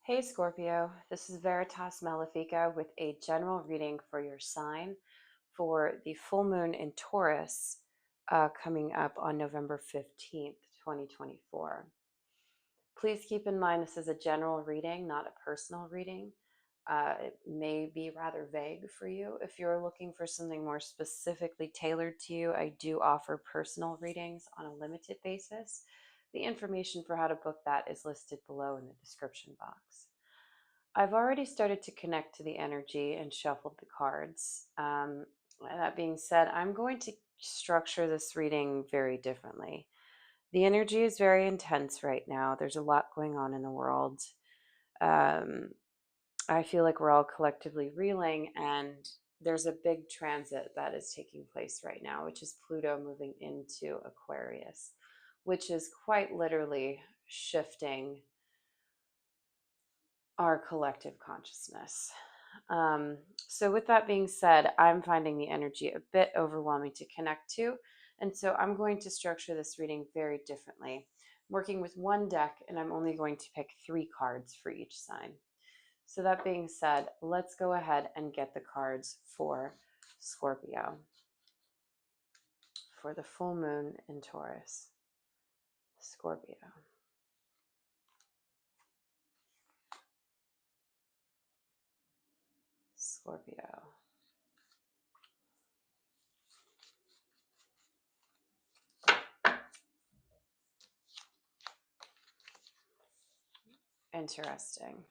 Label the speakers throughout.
Speaker 1: Hey Scorpio, this is Veritas Malefica with a general reading for your sign for the full moon in Taurus coming up on November 15th, 2024. Please keep in mind this is a general reading, not a personal reading. It may be rather vague for you. If you're looking for something more specifically tailored to you, I do offer personal readings on a limited basis. The information for how to book that is listed below in the description box. I've already started to connect to the energy and shuffled the cards. That being said, I'm going to structure this reading very differently. The energy is very intense right now. There's a lot going on in the world. Um, I feel like we're all collectively reeling, and there's a big transit that is taking place right now, which is Pluto moving into Aquarius, which is quite literally shifting our collective consciousness. So, with that being said, I'm finding the energy a bit overwhelming to connect to. And so, I'm going to structure this reading very differently. I'm working with one deck, and I'm only going to pick 3 cards for each sign. So, that being said, let's go ahead and get the cards for Scorpio for the full moon in Taurus. Scorpio. Scorpio. Interesting.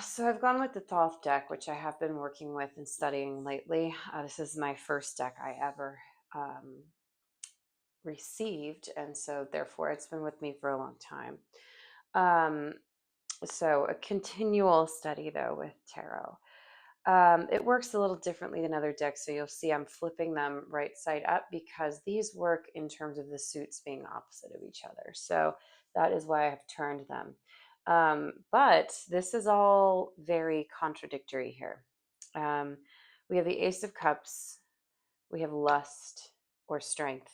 Speaker 1: So I've gone with the Thoth deck, which I have been working with and studying lately. This is my first deck I ever received, and so therefore it's been with me for a long time. Um, so a continual study though with tarot. It works a little differently than other decks, so you'll see I'm flipping them right side up because these work in terms of the suits being opposite of each other. So that is why I have turned them. But this is all very contradictory here. We have the Ace of Cups, we have lust or strength,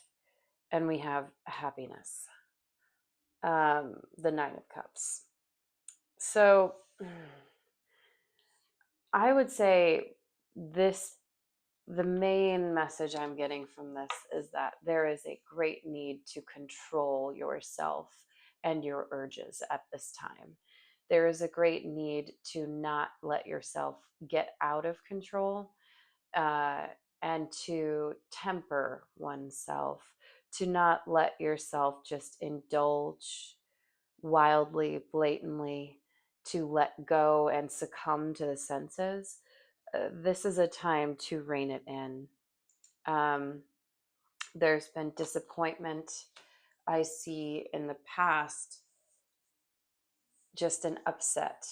Speaker 1: and we have happiness, the Nine of Cups. So I would say this the main message I'm getting from this is that there is a great need to control yourself and your urges at this time. There is a great need to not let yourself get out of control, uh, and to temper oneself, to not let yourself just indulge wildly, blatantly, to let go and succumb to the senses. This is a time to rein it in. Um, there's been disappointment. I see in the past just an upset,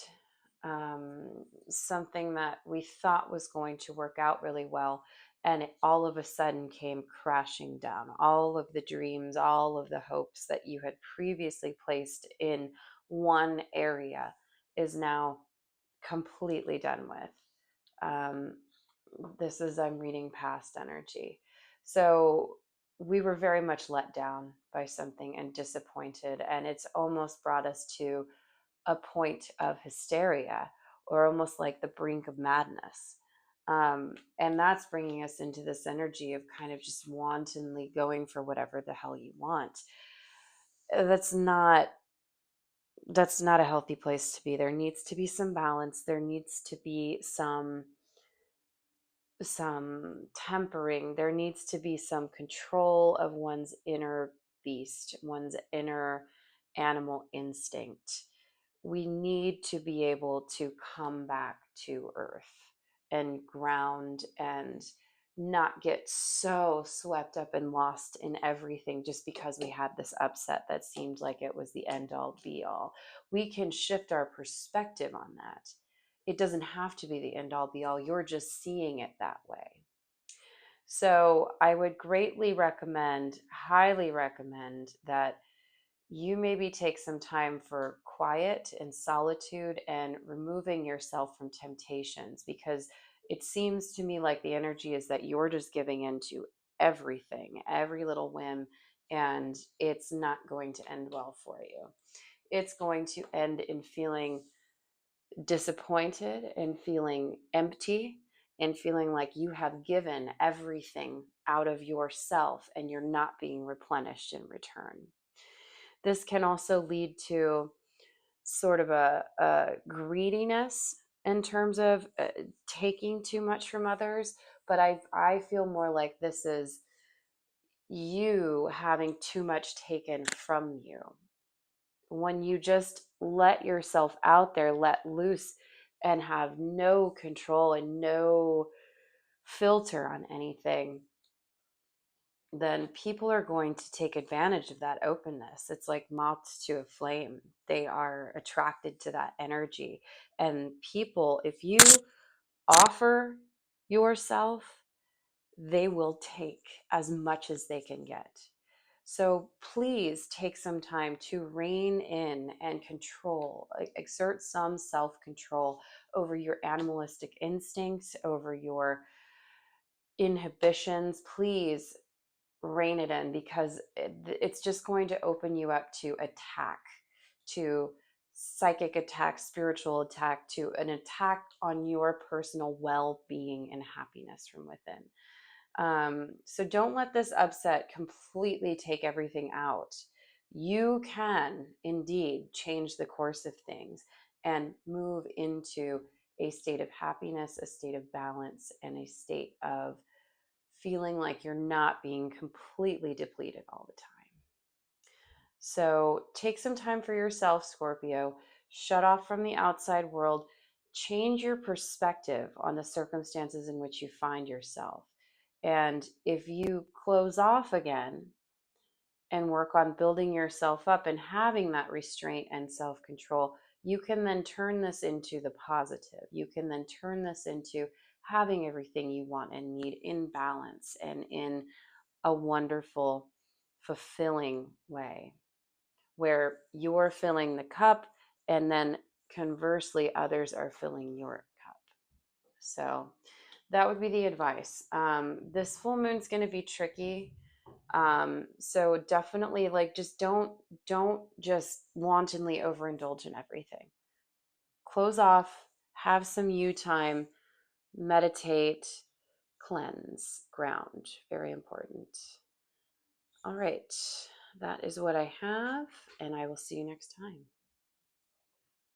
Speaker 1: something that we thought was going to work out really well. And it all of a sudden came crashing down. All of the dreams, all of the hopes that you had previously placed in one area is now completely done with. Um, I'm reading past energy. So we were very much let down by something and disappointed. And it's almost brought us to a point of hysteria or almost like the brink of madness. And that's bringing us into this energy of kind of just wantonly going for whatever the hell you want. That's not that's not a healthy place to be. There needs to be some balance. There needs to be some tempering. There needs to be some control of one's inner beast, one's inner animal instinct. We need to be able to come back to earth and ground and not get so swept up and lost in everything just because we had this upset that seemed like it was the end all be all. We can shift our perspective on that. It doesn't have to be the end all be all. You're just seeing it that way. So I would greatly recommend, highly recommend that you maybe take some time for quiet and solitude and removing yourself from temptations, because it seems to me like the energy is that you're just giving into everything, every little whim, and it's not going to end well for you. it's going to end in feeling disappointed and feeling empty and feeling like you have given everything out of yourself and you're not being replenished in return. This can also lead to sort of a greediness in terms of taking too much from others, but I feel more like this is you having too much taken from you. When you just let yourself out there, let loose, and have no control and no filter on anything, then people are going to take advantage of that openness. It's like moths to a flame. They are attracted to that energy. And people, if you offer yourself, they will take as much as they can get. So please take some time to rein in and control, exert some self control over your animalistic instincts, over your inhibitions. Please rein it in, because it's just going to open you up to attack, to psychic attack, spiritual attack, to an attack on your personal well-being and happiness from within. So don't let this upset completely take everything out. You can indeed change the course of things and move into a state of happiness, a state of balance, and a state of feeling like you're not being completely depleted all the time. So take some time for yourself, Scorpio. Shut off from the outside world. Change your perspective on the circumstances in which you find yourself. And if you close off again and work on building yourself up and having that restraint and self control, you can then turn this into the positive. You can then turn this into having everything you want and need in balance and in a wonderful, fulfilling way where you're filling the cup and then conversely, others are filling your cup. So that would be the advice. This full moon's going to be tricky. So definitely like just don't just wantonly overindulge in everything. Close off, have some you time, meditate, cleanse, ground. Very important. All right. That is what I have, and I will see you next time.